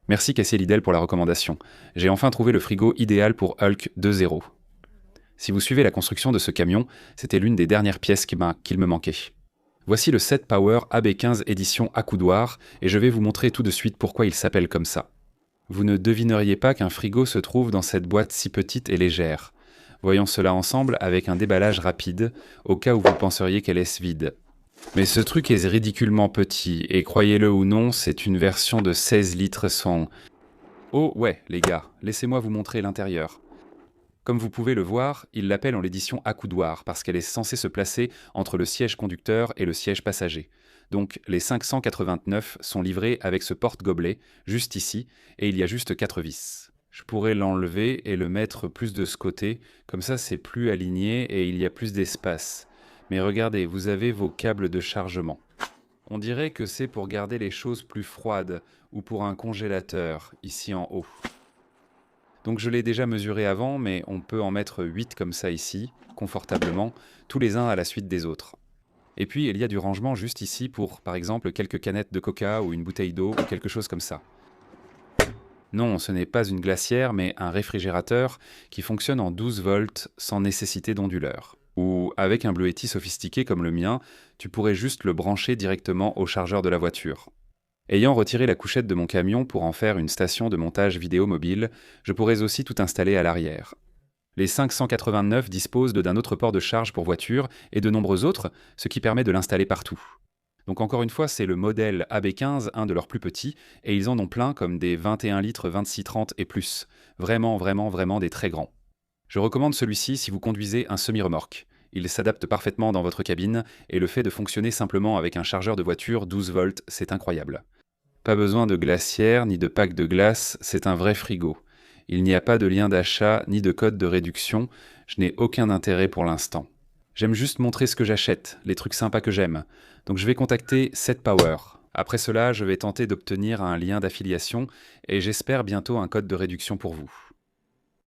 Merci Cassie Lidl pour la recommandation. J'ai enfin trouvé le frigo idéal pour Hulk 2.0. Si vous suivez la construction de ce camion, c'était l'une des dernières pièces qu'il me manquait. Voici le Set Power AB15 édition accoudoir, et je vais vous montrer tout de suite pourquoi il s'appelle comme ça. Vous ne devineriez pas qu'un frigo se trouve dans cette boîte si petite et légère. Voyons cela ensemble avec un déballage rapide, au cas où vous penseriez qu'elle est vide. Mais ce truc est ridiculement petit, et croyez-le ou non, c'est une version de 16 litres sans... Oh ouais, les gars, laissez-moi vous montrer l'intérieur. Comme vous pouvez le voir, il l'appelle en l'édition accoudoir, parce qu'elle est censée se placer entre le siège conducteur et le siège passager. Donc les 589 sont livrés avec ce porte-gobelet, juste ici, et il y a juste 4 vis. Je pourrais l'enlever et le mettre plus de ce côté, comme ça c'est plus aligné et il y a plus d'espace. Mais regardez, vous avez vos câbles de chargement. On dirait que c'est pour garder les choses plus froides ou pour un congélateur, ici en haut. Donc je l'ai déjà mesuré avant, mais on peut en mettre 8 comme ça ici, confortablement, tous les uns à la suite des autres. Et puis il y a du rangement juste ici pour, par exemple, quelques canettes de coca ou une bouteille d'eau ou quelque chose comme ça. Non, ce n'est pas une glacière, mais un réfrigérateur qui fonctionne en 12 volts sans nécessité d'onduleur. Ou avec un Blue Yeti sophistiqué comme le mien, tu pourrais juste le brancher directement au chargeur de la voiture. Ayant retiré la couchette de mon camion pour en faire une station de montage vidéo mobile, je pourrais aussi tout installer à l'arrière. Les 589 disposent d'un autre port de charge pour voiture et de nombreux autres, ce qui permet de l'installer partout. Donc encore une fois, c'est le modèle AB15, un de leurs plus petits, et ils en ont plein comme des 21 litres 26-30 et plus. Vraiment des très grands. Je recommande celui-ci si vous conduisez un semi-remorque. Il s'adapte parfaitement dans votre cabine, et le fait de fonctionner simplement avec un chargeur de voiture 12 volts, c'est incroyable. Pas besoin de glacière ni de pack de glace, c'est un vrai frigo. Il n'y a pas de lien d'achat ni de code de réduction, je n'ai aucun intérêt pour l'instant. J'aime juste montrer ce que j'achète, les trucs sympas que j'aime. Donc je vais contacter Set Power. Après cela, je vais tenter d'obtenir un lien d'affiliation et j'espère bientôt un code de réduction pour vous.